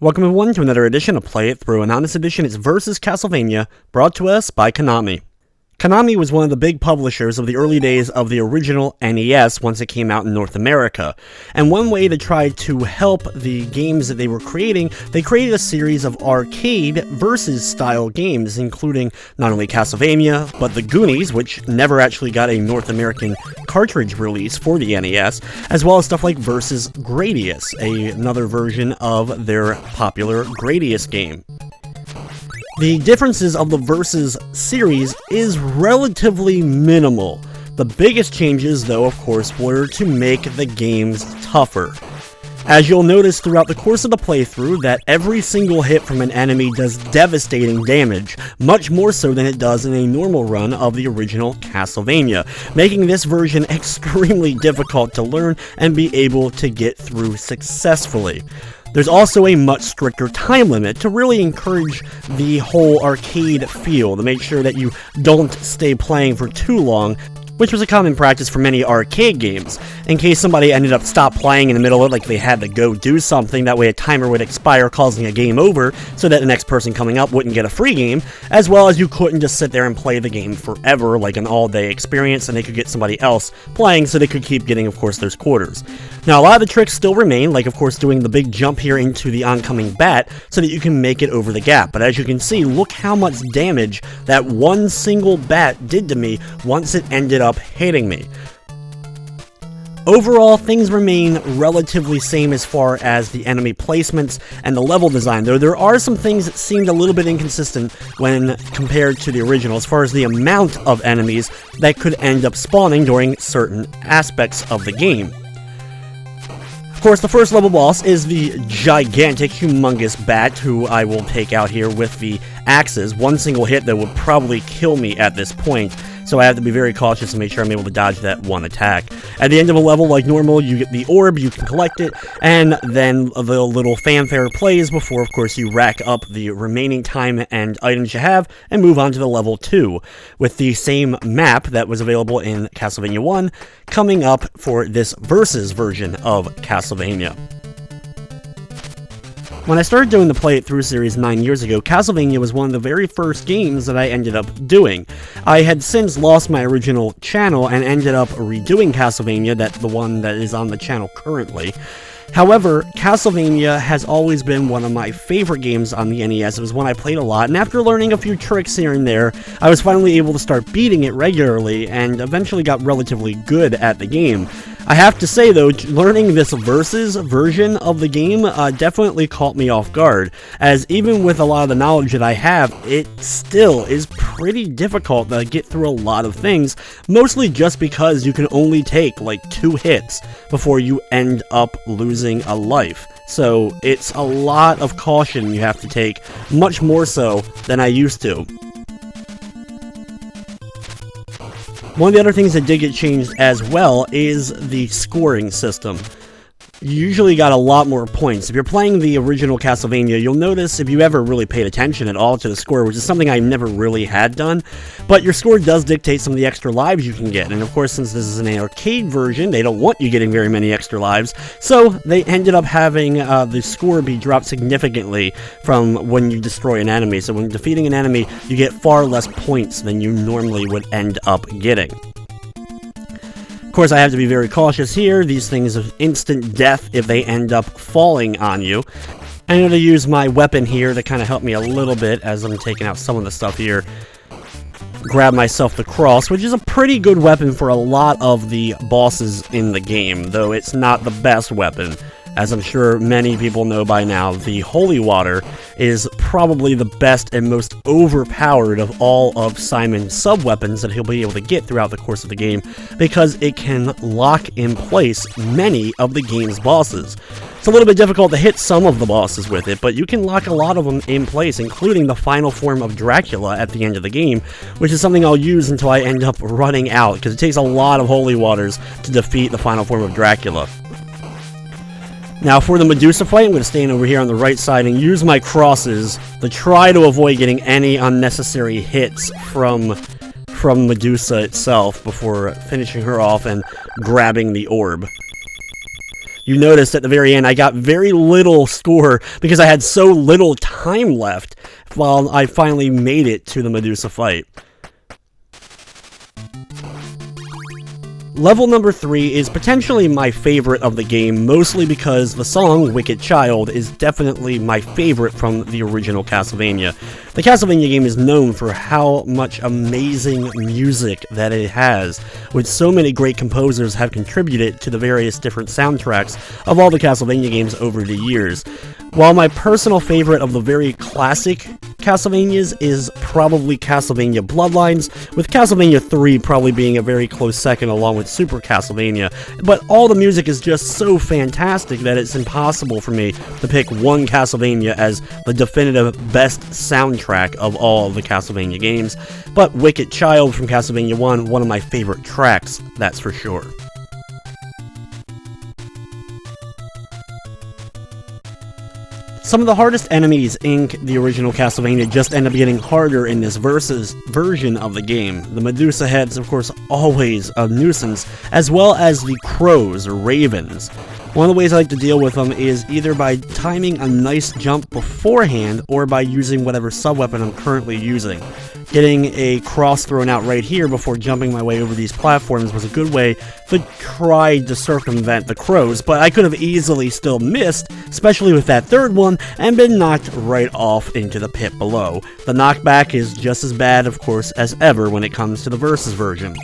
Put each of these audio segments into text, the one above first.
Welcome everyone to another edition of Play It Through, and on this edition it's Versus Castlevania, brought to us by Konami. Konami was one of the big publishers of the early days of the original NES once it came out in North America, and one way to try to help the games that they were creating, they created a series of arcade versus style games, including not only Castlevania, but the Goonies, which never actually got a North American cartridge release for the NES, as well as stuff like Versus Gradius, another version of their popular Gradius game. The differences of the Versus series is relatively minimal. The biggest changes, though, of course, were to make the games tougher. As you'll notice throughout the course of the playthrough, that every single hit from an enemy does devastating damage, much more so than it does in a normal run of the original Castlevania, making this version extremely difficult to learn and be able to get through successfully. There's also a much stricter time limit to really encourage the whole arcade feel, to make sure that you don't stay playing for too long, which was a common practice for many arcade games. In case somebody ended up playing in the middle of it, like they had to go do something, that way a timer would expire causing a game over, so that the next person coming up wouldn't get a free game, as well as you couldn't just sit there and play the game forever, like an all-day experience, and they could get somebody else playing so they could keep getting, of course, those quarters. Now, a lot of the tricks still remain, like, of course, doing the big jump here into the oncoming bat, so that you can make it over the gap. But as you can see, look how much damage that one single bat did to me once it ended up hitting me. Overall, things remain relatively same as far as the enemy placements and the level design, though there are some things that seemed a little bit inconsistent when compared to the original, as far as the amount of enemies that could end up spawning during certain aspects of the game. Of course, the first level boss is the gigantic, humongous bat, who I will take out here with the axes. One single hit that would probably kill me at this point, so I have to be very cautious and make sure I'm able to dodge that one attack. At the end of a level, like normal, you get the orb, you can collect it, and then the little fanfare plays before, of course, you rack up the remaining time and items you have, and move on to the level 2, with the same map that was available in Castlevania 1 coming up for this Versus version of Castlevania. When I started doing the Play It Through series 9 years ago, Castlevania was one of the very first games that I ended up doing. I had since lost my original channel and ended up redoing Castlevania, the one that is on the channel currently. However, Castlevania has always been one of my favorite games on the NES. It was one I played a lot, and after learning a few tricks here and there, I was finally able to start beating it regularly, and eventually got relatively good at the game. I have to say, though, learning this Versus version of the game definitely caught me off guard, as even with a lot of the knowledge that I have, it still is pretty difficult to get through a lot of things, mostly just because you can only take like 2 hits before you end up losing a life. So it's a lot of caution you have to take, much more so than I used to. One of the other things that did get changed as well is the scoring system. You usually got a lot more points. If you're playing the original Castlevania, you'll notice, if you ever really paid attention at all to the score, which is something I never really had done, but your score does dictate some of the extra lives you can get. And of course, since this is an arcade version, they don't want you getting very many extra lives, so they ended up having the score be dropped significantly from when you destroy an enemy. So when defeating an enemy, you get far less points than you normally would end up getting. Of course, I have to be very cautious here. These things are instant death if they end up falling on you. I'm going to use my weapon here to kind of help me a little bit as I'm taking out some of the stuff here. Grab myself the cross, which is a pretty good weapon for a lot of the bosses in the game, though it's not the best weapon. As I'm sure many people know by now, the Holy Water is probably the best and most overpowered of all of Simon's sub-weapons that he'll be able to get throughout the course of the game, because it can lock in place many of the game's bosses. It's a little bit difficult to hit some of the bosses with it, but you can lock a lot of them in place, including the final form of Dracula at the end of the game, which is something I'll use until I end up running out, because it takes a lot of Holy Waters to defeat the final form of Dracula. Now for the Medusa fight, I'm going to stand over here on the right side and use my crosses to try to avoid getting any unnecessary hits from Medusa itself before finishing her off and grabbing the orb. You noticed at the very end I got very little score because I had so little time left while I finally made it to the Medusa fight. Level number 3 is potentially my favorite of the game, mostly because the song Wicked Child is definitely my favorite from the original Castlevania. The Castlevania game is known for how much amazing music that it has, with so many great composers have contributed to the various different soundtracks of all the Castlevania games over the years. While my personal favorite of the very classic Castlevanias is probably Castlevania Bloodlines, with Castlevania 3 probably being a very close second along with Super Castlevania, but all the music is just so fantastic that it's impossible for me to pick one Castlevania as the definitive best soundtrack of all of the Castlevania games, but Wicked Child from Castlevania 1, one of my favorite tracks, that's for sure. Some of the hardest enemies in the original Castlevania just end up getting harder in this Versus version of the game. The Medusa Heads, of course, always a nuisance, as well as the crows, or ravens. One of the ways I like to deal with them is either by timing a nice jump beforehand, or by using whatever sub-weapon I'm currently using. Getting a cross thrown out right here before jumping my way over these platforms was a good way to try to circumvent the crows, but I could have easily still missed, especially with that third one, and been knocked right off into the pit below. The knockback is just as bad, of course, as ever when it comes to the Versus version.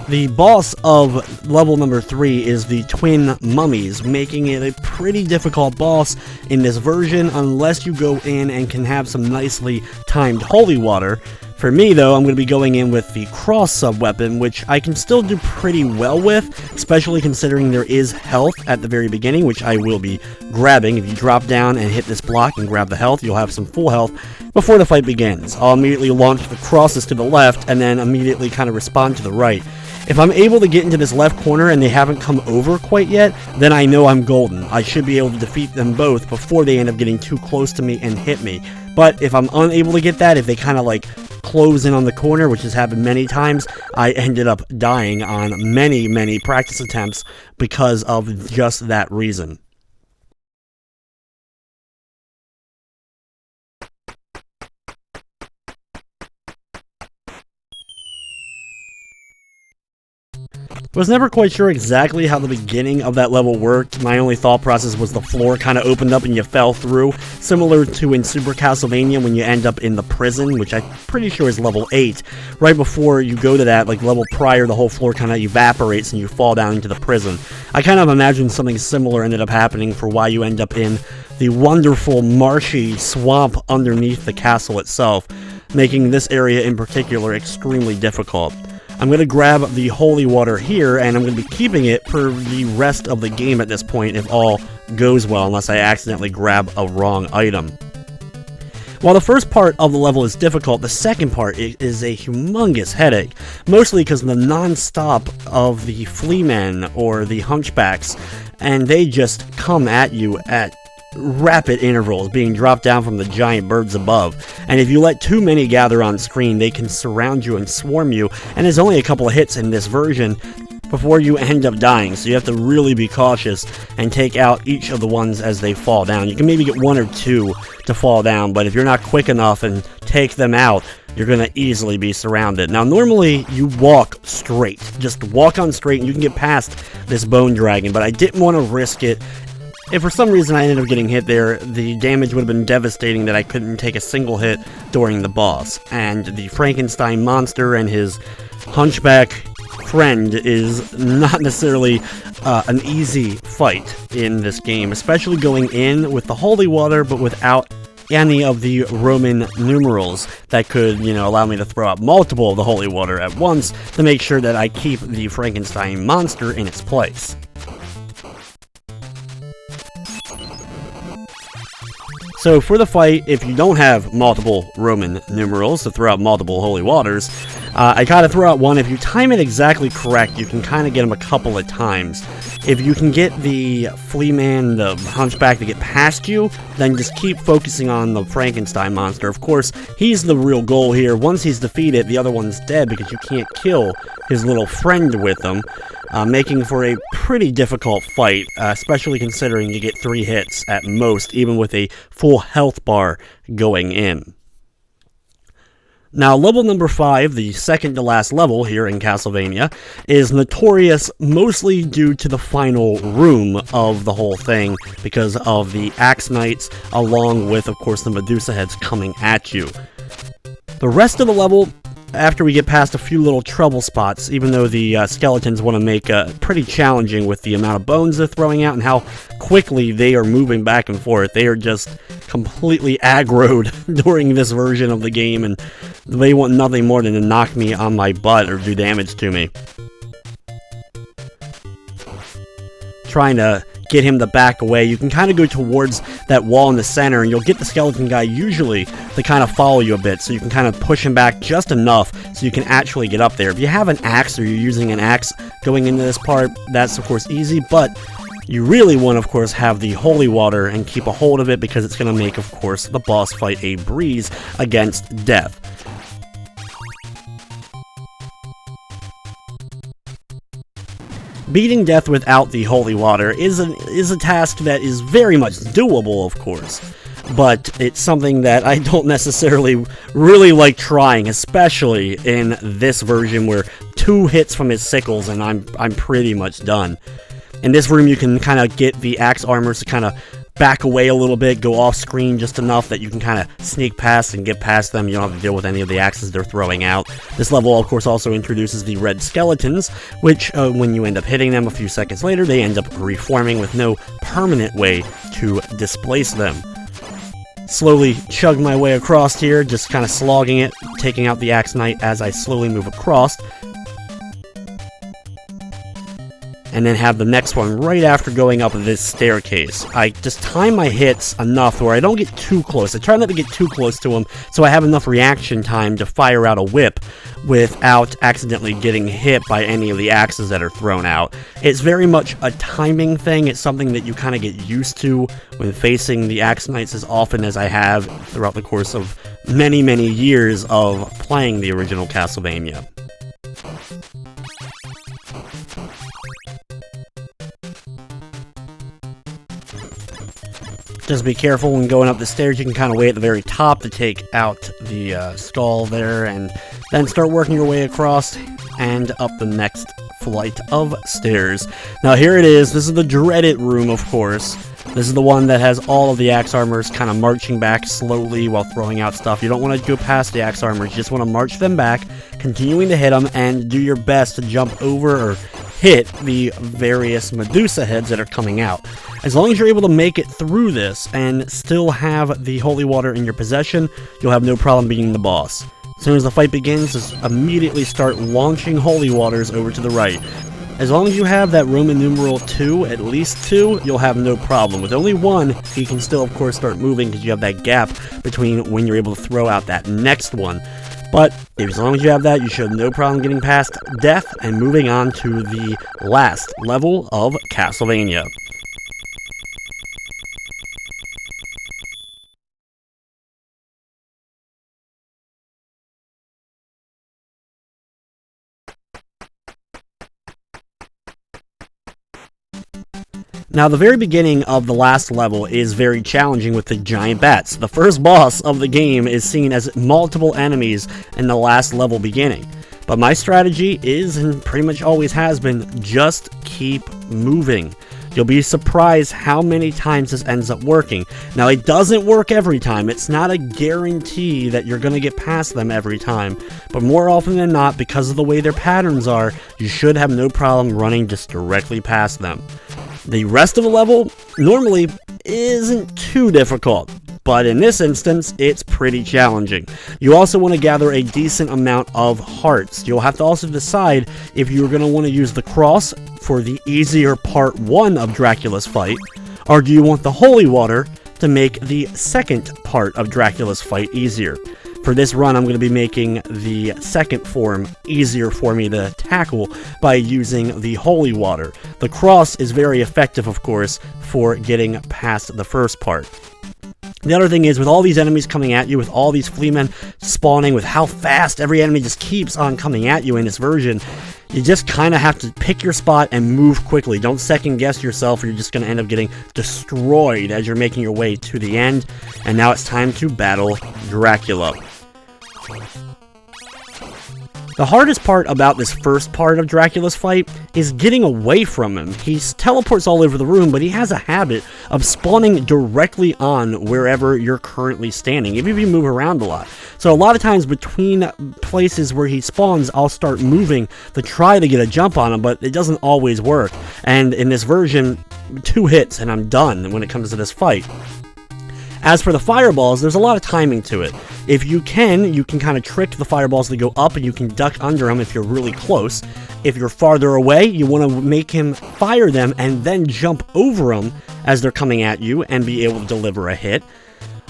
The boss of level number 3 is the twin mummies, making it a pretty difficult boss in this version unless you go in and can have some nicely timed holy water. For me though, I'm going to be going in with the cross sub-weapon, which I can still do pretty well with, especially considering there is health at the very beginning, which I will be grabbing. If you drop down and hit this block and grab the health, you'll have some full health before the fight begins. I'll immediately launch the crosses to the left and then immediately kind of respond to the right. If I'm able to get into this left corner and they haven't come over quite yet, then I know I'm golden. I should be able to defeat them both before they end up getting too close to me and hit me. But if I'm unable to get that, if they kind of like close in on the corner, which has happened many times, I ended up dying on many practice attempts because of just that reason. I was never quite sure exactly how the beginning of that level worked. My only thought process was the floor kind of opened up and you fell through, similar to in Super Castlevania when you end up in the prison, which I'm pretty sure is level 8. Right before you go to that, like level prior, the whole floor kind of evaporates and you fall down into the prison. I kind of imagined something similar ended up happening for why you end up in the wonderful marshy swamp underneath the castle itself, making this area in particular extremely difficult. I'm going to grab the holy water here, and I'm going to be keeping it for the rest of the game at this point if all goes well, unless I accidentally grab a wrong item. While the first part of the level is difficult, the second part is a humongous headache, mostly because of the non-stop of the fleamen or the hunchbacks, and they just come at you at rapid intervals, being dropped down from the giant birds above, and if you let too many gather on screen, they can surround you and swarm you, and there's only a couple of hits in this version before you end up dying, so you have to really be cautious and take out each of the ones as they fall down. You can maybe get one or two to fall down, but if you're not quick enough and take them out, you're going to easily be surrounded. Now, normally, you walk straight. Just walk on straight, and you can get past this bone dragon, but I didn't want to risk it. If for some reason I ended up getting hit there, the damage would have been devastating that I couldn't take a single hit during the boss. And the Frankenstein monster and his hunchback friend is not necessarily an easy fight in this game, especially going in with the holy water, but without any of the Roman numerals that could, allow me to throw out multiple of the holy water at once to make sure that I keep the Frankenstein monster in its place. So for the fight, if you don't have multiple Roman numerals to throw out multiple holy waters, I gotta throw out one. If you time it exactly correct, you can kind of get them a couple of times. If you can get the flea man, the hunchback to get past you, then just keep focusing on the Frankenstein monster. Of course, he's the real goal here. Once he's defeated, the other one's dead because you can't kill his little friend with him, making for a pretty difficult fight, especially considering you get 3 hits at most, even with a full health bar going in. Now, level number 5, the second to last level here in Castlevania, is notorious mostly due to the final room of the whole thing, because of the Axe Knights, along with, of course, the Medusa Heads coming at you. The rest of the level, after we get past a few little trouble spots, even though the skeletons want to make pretty challenging with the amount of bones they're throwing out and how quickly they are moving back and forth. They are just completely aggroed during this version of the game, and they want nothing more than to knock me on my butt or do damage to me. Trying to get him to back away. You can kind of go towards that wall in the center, and you'll get the skeleton guy usually to kind of follow you a bit, so you can kind of push him back just enough so you can actually get up there. If you have an axe, or you're using an axe going into this part, that's of course easy, but you really want to, of course, have the holy water and keep a hold of it, because it's going to make, of course, the boss fight a breeze against death. Beating death without the holy water is a task that is very much doable, of course, but it's something that I don't necessarily really like trying, especially in this version where 2 hits from his sickles and I'm pretty much done. In this room, you can kind of get the axe armors to kind of back away a little bit, go off screen just enough that you can kind of sneak past and get past them. You don't have to deal with any of the axes they're throwing out. This level, of course, also introduces the red skeletons, which, when you end up hitting them a few seconds later, they end up reforming with no permanent way to displace them. Slowly chug my way across here, just kind of slogging it, taking out the Axe Knight as I slowly move across. And then have the next one right after going up this staircase. I just time my hits enough where I don't get too close. I try not to get too close to him, so I have enough reaction time to fire out a whip without accidentally getting hit by any of the axes that are thrown out. It's very much a timing thing. It's something that you kind of get used to when facing the Axe Knights as often as I have throughout the course of many, many years of playing the original Castlevania. Just be careful when going up the stairs. You can kind of wait at the very top to take out the skull there, and then start working your way across and up the next flight of stairs. Now here it is. This is the dreaded room, of course. This is the one that has all of the axe armors kind of marching back slowly while throwing out stuff. You don't want to go past the axe armors. You just want to march them back, continuing to hit them, and do your best to jump over or hit the various Medusa heads that are coming out. As long as you're able to make it through this and still have the holy water in your possession, you'll have no problem beating the boss. As soon as the fight begins, just immediately start launching holy waters over to the right. As long as you have that Roman numeral 2, at least 2, you'll have no problem. With only 1, you can still, of course, start moving because you have that gap between when you're able to throw out that next one. But as long as you have that, you should have no problem getting past death and moving on to the last level of Castlevania. Now, the very beginning of the last level is very challenging with the giant bats. The first boss of the game is seen as multiple enemies in the last level beginning. But my strategy is, and pretty much always has been, just keep moving. You'll be surprised how many times this ends up working. Now, it doesn't work every time. It's not a guarantee that you're going to get past them every time. But more often than not, because of the way their patterns are, you should have no problem running just directly past them. The rest of the level normally isn't too difficult, but in this instance, it's pretty challenging. You also want to gather a decent amount of hearts. You'll have to also decide if you're going to want to use the cross for the easier part 1 of Dracula's fight, or do you want the holy water to make the second part of Dracula's fight easier. For this run, I'm going to be making the second form easier for me to tackle by using the holy water. The cross is very effective, of course, for getting past the first part. The other thing is, with all these enemies coming at you, with all these fleamen spawning, with how fast every enemy just keeps on coming at you in this version, you just kind of have to pick your spot and move quickly. Don't second guess yourself, or you're just going to end up getting destroyed as you're making your way to the end. And now it's time to battle Dracula. The hardest part about this first part of Dracula's fight is getting away from him. He teleports all over the room, but he has a habit of spawning directly on wherever you're currently standing, even if you move around a lot. So a lot of times between places where he spawns, I'll start moving to try to get a jump on him, but it doesn't always work. And in this version, 2 hits and I'm done when it comes to this fight. As for the fireballs, there's a lot of timing to it. If you can kind of trick the fireballs to go up and you can duck under them if you're really close. If you're farther away, you want to make him fire them and then jump over them as they're coming at you and be able to deliver a hit.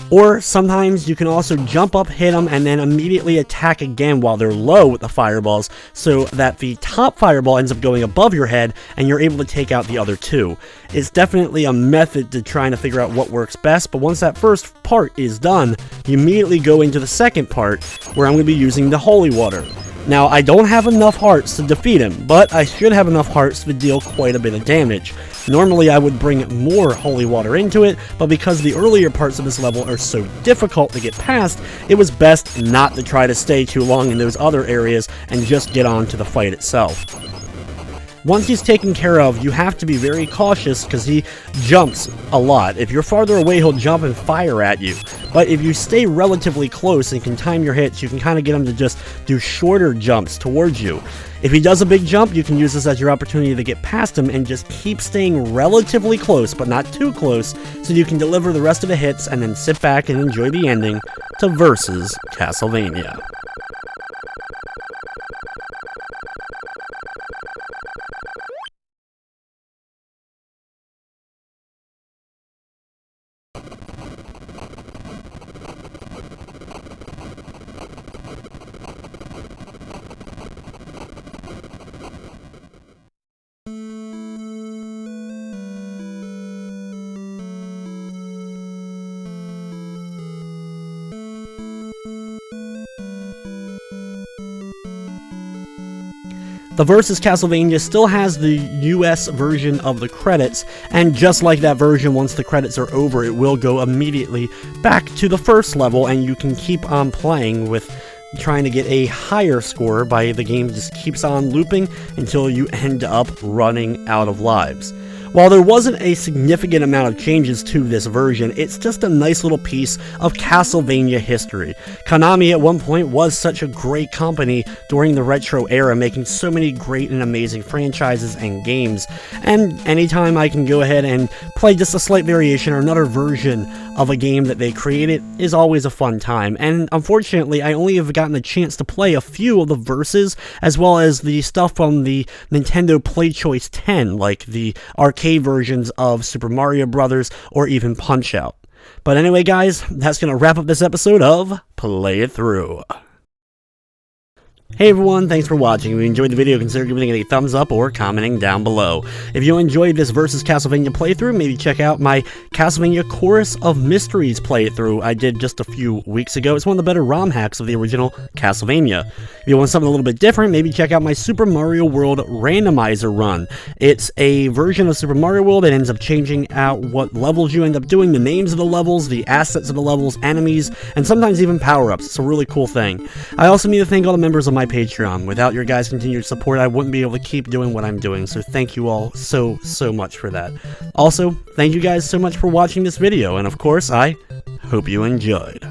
Or sometimes you can also jump up, hit them, and then immediately attack again while they're low with the fireballs, so that the top fireball ends up going above your head and you're able to take out the other 2. It's definitely a method to trying to figure out what works best, but once that first part is done, you immediately go into the second part, where I'm going to be using the holy water. Now, I don't have enough hearts to defeat him, but I should have enough hearts to deal quite a bit of damage. Normally, I would bring more holy water into it, but because the earlier parts of this level are so difficult to get past, it was best not to try to stay too long in those other areas and just get on to the fight itself. Once he's taken care of, you have to be very cautious because he jumps a lot. If you're farther away, he'll jump and fire at you. But if you stay relatively close and can time your hits, you can kind of get him to just do shorter jumps towards you. If he does a big jump, you can use this as your opportunity to get past him and just keep staying relatively close, but not too close, so you can deliver the rest of the hits and then sit back and enjoy the ending to Versus Castlevania. The Versus Castlevania still has the US version of the credits, and just like that version, once the credits are over, it will go immediately back to the first level, and you can keep on playing with trying to get a higher score by the game just keeps on looping until you end up running out of lives. While there wasn't a significant amount of changes to this version, it's just a nice little piece of Castlevania history. Konami at one point was such a great company during the retro era, making so many great and amazing franchises and games, and anytime I can go ahead and play just a slight variation or another version of a game that they created is always a fun time. And unfortunately, I only have gotten a chance to play a few of the verses, as well as the stuff from the Nintendo Play Choice 10, like the arcade versions of Super Mario Bros. Or even Punch-Out! But anyway, guys, that's going to wrap up this episode of Play It Through. Hey everyone, thanks for watching. If you enjoyed the video, consider giving it a thumbs up or commenting down below. If you enjoyed this Versus Castlevania playthrough, maybe check out my Castlevania Chorus of Mysteries playthrough I did just a few weeks ago. It's one of the better ROM hacks of the original Castlevania. If you want something a little bit different, maybe check out my Super Mario World randomizer run. It's a version of Super Mario World that ends up changing out what levels you end up doing, the names of the levels, the assets of the levels, enemies, and sometimes even power-ups. It's a really cool thing. I also need to thank all the members of my Patreon. Without your guys' continued support, I wouldn't be able to keep doing what I'm doing, so thank you all so much for that. Also, thank you guys so much for watching this video, and of course, I hope you enjoyed.